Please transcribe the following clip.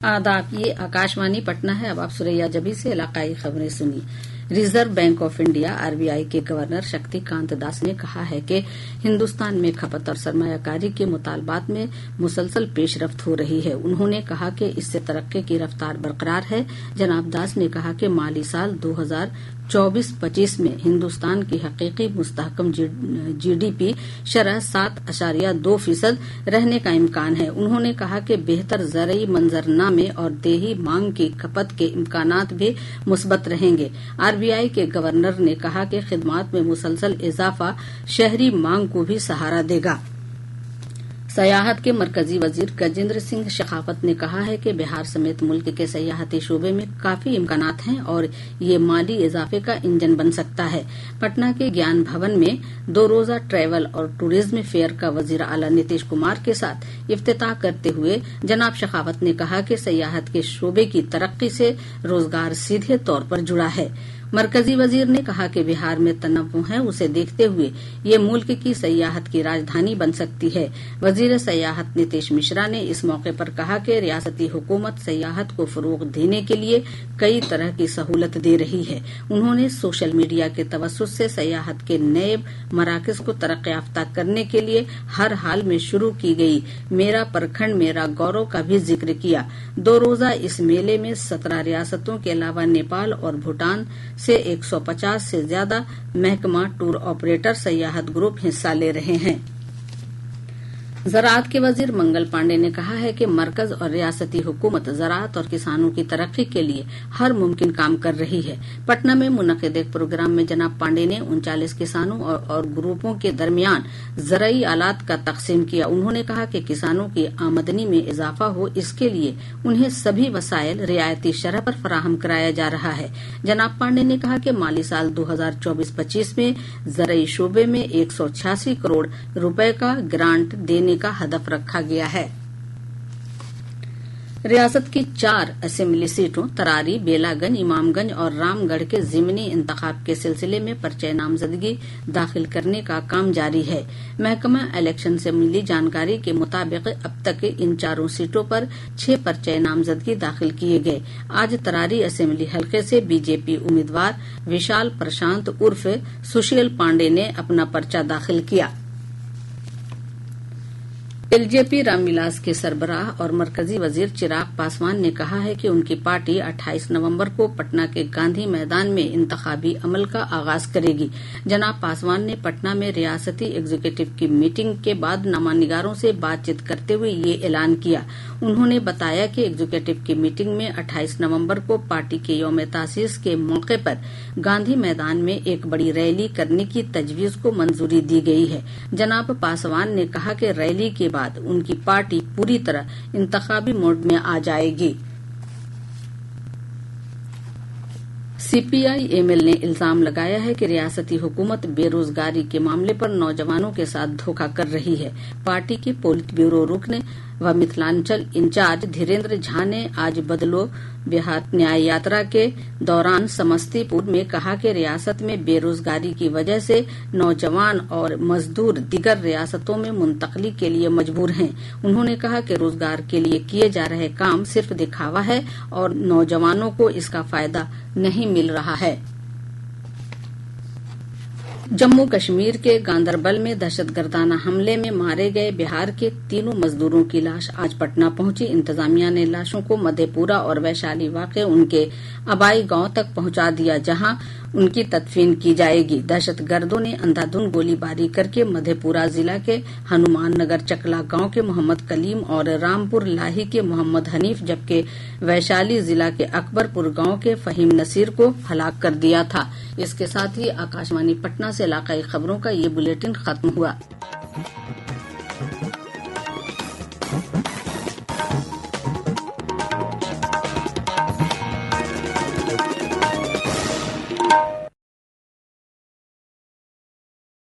आदाब, ये आकाशवाणी पटना है। अब आप सुरैया जबी से इलाकाई खबरें सुनिए। Reserve bank of India RBI के गवर्नर शक्तिकांत दास ने कहा है कि हिंदुस्तान में खपत और सरमायाकारी के मुतालबात में मुसलसल पेशरफ्त हो रही है। उन्होंने कहा कि इससे तरक्की की रफ्तार बरकरार है। जनाब दास ने कहा कि माली साल 2024-25 में हिंदुस्तान की हकीकी मुस्तहकम जीडीपी शरह 7.2% रहने का इम्कान है। उन्होंने कहा कि बेहतर ज़रई मंजरनामे और देही मांग की खपत के इम्कानात भी मुस्बत रहेंगे। आरबीआई के गवर्नर ने कहा कि खिदमात में मुसलसल इजाफा शहरी मांग को भी सहारा देगा। सयाहत के मरकजी वजीर गजेंद्र सिंह शेखावत ने कहा है कि बिहार समेत मुल्क के सयाहती शोबे में काफी इम्कानात हैं और ये माली इजाफे का इंजन बन सकता है। पटना के ज्ञान भवन में 2 रोजा ट्रैवल और टूरिज्म फेयर का वजीर आला नीतीश कुमार के साथ इफ्तिताह करते हुए जनाब शेखावत ने कहा कि सयाहत के शोबे की तरक्की से रोजगार सीधे तौर पर जुड़ा है। मरकजी वजीर ने कहा कि बिहार में तनव्वुह है, उसे देखते हुए ये मुल्क की सयाहत की राजधानी बन सकती है। वजीर सयाहत नीतीश मिश्रा ने इस मौके पर कहा कि रियासती हुकूमत सयाहत को फरोग देने के लिए कई तरह की सहूलत दे रही है। उन्होंने सोशल मीडिया के तवस्सुत से सयाहत के नए मराकज को तरक्की याफ्ता करने के लिए हर हाल में शुरू की गई मेरा परखंड मेरा गौरव का भी जिक्र किया। 2 रोजा इस मेले में 17 रियासतों के अलावा नेपाल और भूटान से 150 से ज्यादा महकमा टूर ऑपरेटर सयाहत ग्रुप हिस्सा ले रहे हैं। ज़राअत के वजीर मंगल पांडे ने कहा है कि मरकज और रियासती हुकूमत ज़राअत और किसानों की तरक्की के लिए हर मुमकिन काम कर रही है। पटना में मुनक़िद एक प्रोग्राम में जनाब पांडे ने 39 किसानों और ग्रुपों के दरमियान ज़रई आलात का तक़सीम किया। उन्होंने कहा कि किसानों की आमदनी में इजाफा हो, इसके लिए उन्हें सभी वसाइल रियायती शरह पर फराहम कराया जा रहा है। जनाब पांडे ने कहा कि माली साल 2024-25 में ज़रई शोबे में 186 करोड़ रुपए का ग्रांट देने का हदफ रखा गया है। रियासत की 4 असेंबली सीटों तरारी, बेलागंज, इमामगंज और रामगढ़ के ज़िमनी इंतखाब के सिलसिले में पर्चे नामजदगी दाखिल करने का काम जारी है। महकमा इलेक्शन से मिली जानकारी के मुताबिक अब तक इन 4 सीटों पर 6 पर्चे नामजदगी दाखिल किए गए। आज तरारी असेंबली हलके से बीजेपी उम्मीदवार विशाल प्रशांत उर्फ सुशील पांडे ने अपना पर्चा दाखिल किया। एलजेपी रामविलास के सरबराह और मरकजी वजीर चिराग पासवान ने कहा है कि उनकी पार्टी 28 नवंबर को पटना के गांधी मैदान में इंतखाबी अमल का आगाज करेगी। जनाब पासवान ने पटना में रियासती एग्जीक्यूटिव की मीटिंग के बाद नामानिगारों से बातचीत करते हुए ये ऐलान किया। उन्होंने बताया कि एग्जीक्यूटिव की मीटिंग में 28 नवंबर को पार्टी के यौम तासीस के मौके पर गांधी मैदान में एक बड़ी रैली करने की तजवीज को मंजूरी दी गई है। जनाब पासवान ने कहा कि रैली के बाद उनकी पार्टी पूरी तरह इंतखाबी मोड में आ जाएगी। सीपीआई एमएल ने इल्जाम लगाया है कि रियासती हुकूमत बेरोजगारी के मामले पर नौजवानों के साथ धोखा कर रही है। पार्टी के पोलित ब्यूरो रुकन व मिथिलांचल इंचार्ज धीरेन्द्र झा ने आज बदलो बिहार न्याय यात्रा के दौरान समस्तीपुर में कहा कि रियासत में बेरोजगारी की वजह से नौजवान और मजदूर दीगर रियासतों में मुंतकली के लिए मजबूर हैं। उन्होंने कहा कि रोजगार के लिए किए जा रहे काम सिर्फ दिखावा है और नौजवानों को इसका फायदा नहीं मिल रहा है। जम्मू कश्मीर के गांदरबल में दहशतगर्दाना हमले में मारे गए बिहार के 3 मजदूरों की लाश आज पटना पहुंची। इंतजामिया ने लाशों को मधेपुरा और वैशाली वाक़े उनके आबाई गांव तक पहुंचा दिया, जहां उनकी तदफीन की जाएगी। दहशतगर्दों ने अंधाधुंध गोलीबारी करके मधेपुरा जिला के हनुमान नगर चकला गांव के मोहम्मद कलीम और रामपुर लाही के मोहम्मद हनीफ, जबकि वैशाली जिला के अकबरपुर गांव के फहीम नसीर को हलाक कर दिया था। इसके साथ ही आकाशवाणी पटना से इलाकाई खबरों का ये बुलेटिन खत्म हुआ।